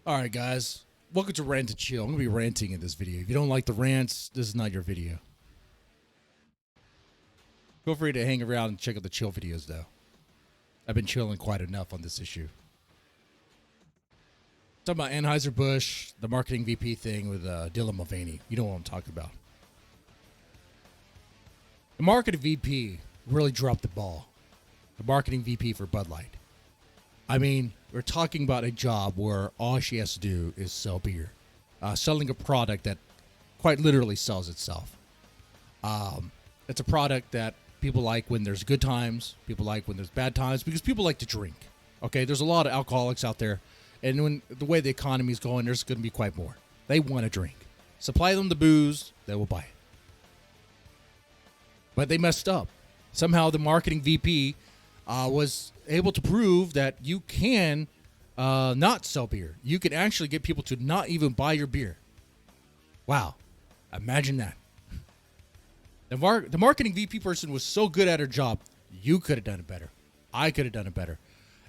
All right, guys. Welcome to Rant and Chill. I'm going to be ranting in this video. If you don't like the rants, this is not your video. Feel free to hang around and check out the chill videos, though. I've been chilling quite enough on this issue. Talking about Anheuser-Busch, the marketing VP thing with Dylan Mulvaney. You know what I'm talking about. The marketing VP really dropped the ball. The marketing VP for Bud Light. I mean, we're talking about a job where all she has to do is sell beer. Selling a product that quite literally sells itself. It's a product that people like when there's good times, people like when there's bad times, because people like to drink. Okay, there's a lot of alcoholics out there, and when the way the economy is going, there's going to be quite more. They want to drink. Supply them the booze, they will buy it. But they messed up. Somehow the marketing VP was able to prove that you can not sell beer. You can actually get people to not even buy your beer. Wow. Imagine that. The marketing VP person was so good at her job, you could have done it better. I could have done it better.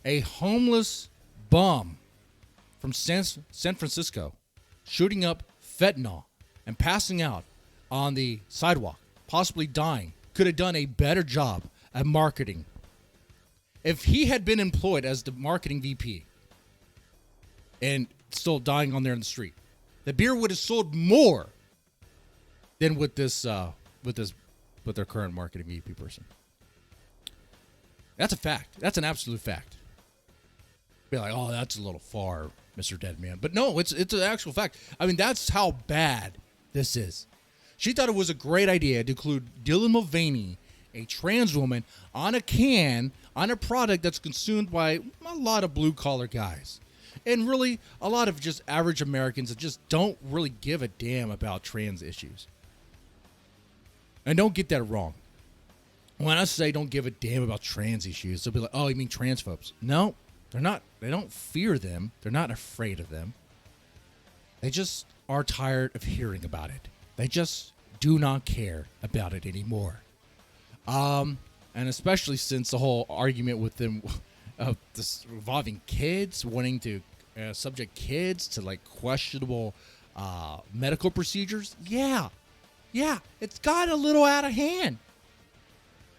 A homeless bum from San Francisco shooting up fentanyl and passing out on the sidewalk, possibly dying, could have done a better job at marketing. If he had been employed as the marketing VP and still dying on there in the street, the beer would have sold more than with their current marketing VP person. That's a fact. That's an absolute fact. Be like, oh, that's a little far, Mr. Deadman. But no, it's an actual fact. I mean, that's how bad this is. She thought it was a great idea to include Dylan Mulvaney, a trans woman, on a can, on a product that's consumed by a lot of blue-collar guys. And really, a lot of just average Americans that just don't really give a damn about trans issues. And don't get that wrong. When I say don't give a damn about trans issues, they'll be like, oh, you mean transphobes? No, they're not. They don't fear them. They're not afraid of them. They just are tired of hearing about it. They just do not care about it anymore. And especially since the whole argument with them this involving kids, wanting to subject kids to like questionable medical procedures. Yeah, it's got a little out of hand.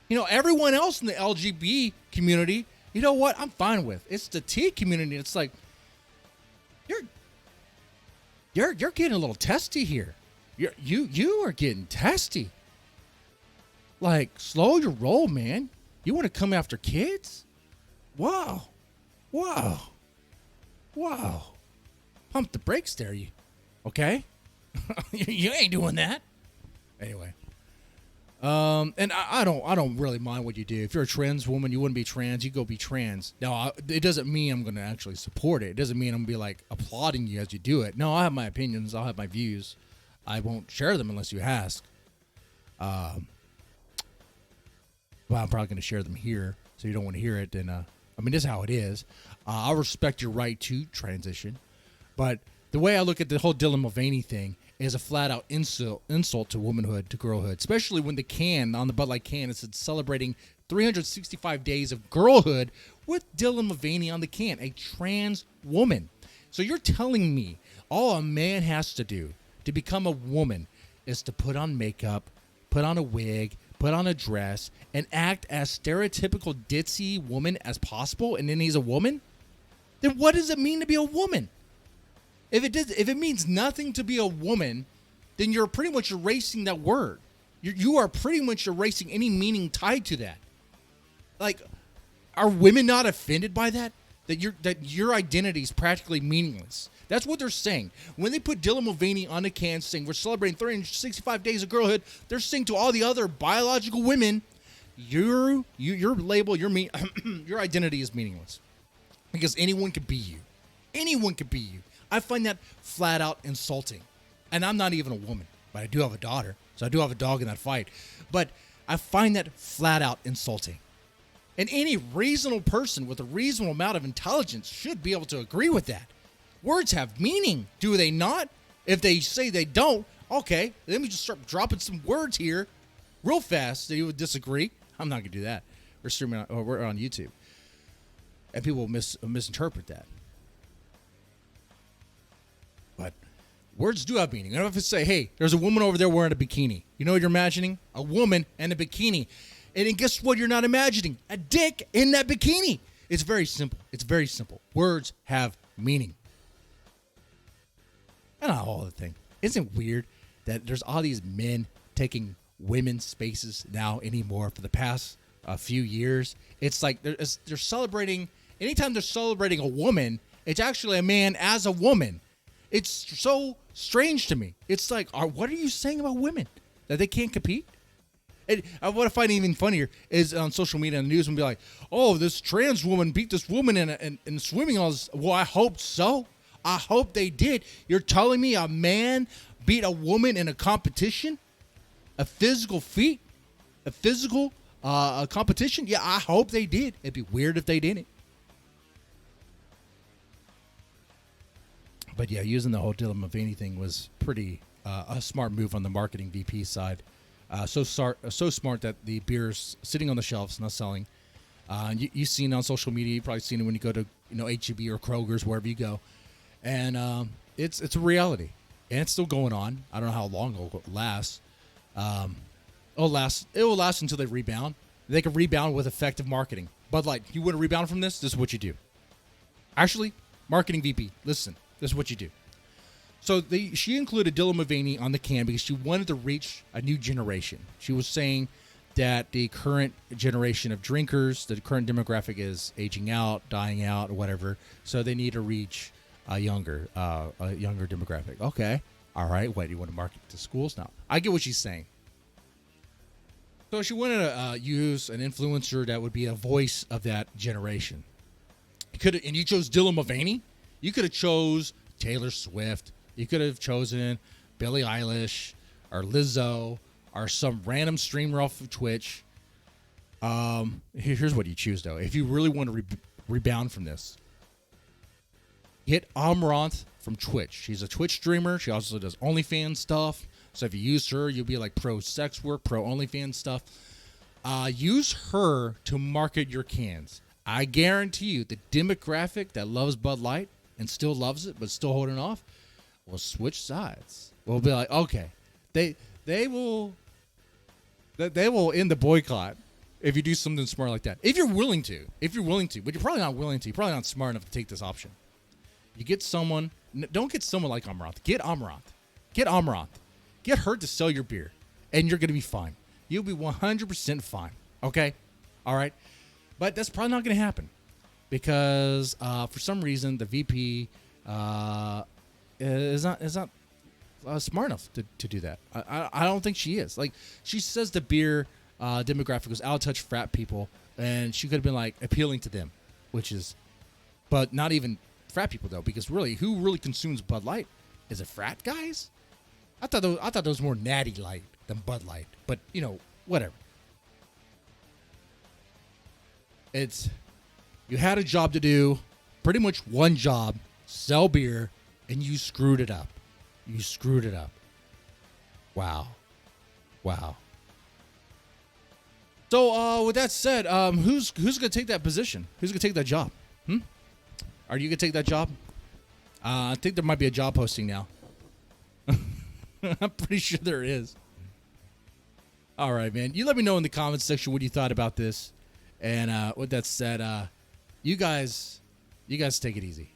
You know, everyone else in the LGBT community, you know what? I'm fine with. It's the T community. It's like you're getting a little testy here. You are getting testy. Like, slow your roll, man. You want to come after kids? Wow. Pump the brakes there, you. Okay? You ain't doing that. Anyway. And I don't really mind what you do. If you're a trans woman, you wouldn't be trans, you go be trans. Now, it doesn't mean I'm going to actually support it. It doesn't mean I'm going to be like applauding you as you do it. No, I have my opinions. I'll have my views. I won't share them unless you ask. Well, I'm probably going to share them here, so you don't want to hear it. And I mean, this is how it is. I'll respect your right to transition, but the way I look at the whole Dylan Mulvaney thing is a flat-out insult to womanhood, to girlhood, especially when the can on the Bud Light can is celebrating 365 days of girlhood with Dylan Mulvaney on the can, a trans woman. So you're telling me all a man has to do to become a woman is to put on makeup, put on a wig, put on a dress, and act as stereotypical ditzy woman as possible, and then he's a woman? Then what does it mean to be a woman? If it means nothing to be a woman, then you're pretty much erasing that word. You are pretty much erasing any meaning tied to that. Like, are women not offended by that? That your identity is practically meaningless. That's what they're saying. When they put Dylan Mulvaney on a can saying we're celebrating 365 days of girlhood, they're saying to all the other biological women, your label, your identity is meaningless. Because anyone could be you. Anyone could be you. I find that flat out insulting. And I'm not even a woman, but I do have a daughter, so I do have a dog in that fight. But I find that flat out insulting. And any reasonable person with a reasonable amount of intelligence should be able to agree with that. Words have meaning, do they not? If they say they don't, okay, let me just start dropping some words here real fast that you would disagree. I'm not going to do that. We're streaming, we're on YouTube. And people will misinterpret that. Words do have meaning. I don't have to say, hey, there's a woman over there wearing a bikini. You know what you're imagining? A woman and a bikini. And then guess what you're not imagining? A dick in that bikini. It's very simple. It's very simple. Words have meaning. And all the thing. Isn't it weird that there's all these men taking women's spaces now anymore for the past few years? It's like they're celebrating. Anytime they're celebrating a woman, it's actually a man as a woman. It's so strange to me. It's like, what are you saying about women? That they can't compete? And what I find even funnier is on social media and the news and be like, oh, this trans woman beat this woman in swimming. All this. Well, I hope so. I hope they did. You're telling me a man beat a woman in a competition? A physical feat? A physical competition? Yeah, I hope they did. It'd be weird if they didn't. But yeah, using the whole Dylan Mulvaney thing was pretty a smart move on the marketing VP side. So smart that the beer's sitting on the shelves, not selling. You've seen it on social media. You've probably seen it when you go to H-E-B or Kroger's, wherever you go. And it's a reality. And it's still going on. I don't know how long it'll last. It will last until they rebound. They can rebound with effective marketing. BUDLIGHT, you want to rebound from this? This is what you do. Actually, marketing VP, listen. This is what you do. So she included Dylan Mulvaney on the can because she wanted to reach a new generation. She was saying that the current generation of drinkers, the current demographic is aging out, dying out, or whatever. So they need to reach a younger demographic. Okay. All right. What, do you want to market to schools now? I get what she's saying. So she wanted to use an influencer that would be a voice of that generation. And you chose Dylan Mulvaney? You could have chose Taylor Swift. You could have chosen Billie Eilish or Lizzo or some random streamer off of Twitch. Here's what you choose, though. If you really want to rebound from this, get Amaranth from Twitch. She's a Twitch streamer. She also does OnlyFans stuff. So if you use her, you'll be like pro sex work, pro OnlyFans stuff. Use her to market your cans. I guarantee you the demographic that loves Bud Light and still loves it, but still holding off, will switch sides. We'll be like, okay, they will end the boycott if you do something smart like that. If you're willing to, but you're probably not willing to. You're probably not smart enough to take this option. You get someone. Don't get someone like Amaranth. Get Amaranth. Get her to sell your beer, and you're gonna be fine. You'll be 100% fine. Okay, all right, but that's probably not gonna happen. Because for some reason the VP is not smart enough to do that. I don't think she is. Like, she says the beer demographic was out of touch frat people, and she could have been like appealing to them, but not even frat people though, because really, who really consumes Bud Light? Is it frat guys? I thought there was more Natty Light than Bud Light, but whatever. You had a job to do, pretty much one job, sell beer, and you screwed it up. Wow. So with that said, who's going to take that position? Who's going to take that job? Are you going to take that job? I think there might be a job posting now. I'm pretty sure there is. All right, man. You let me know in the comments section what you thought about this. And with that said, you guys take it easy.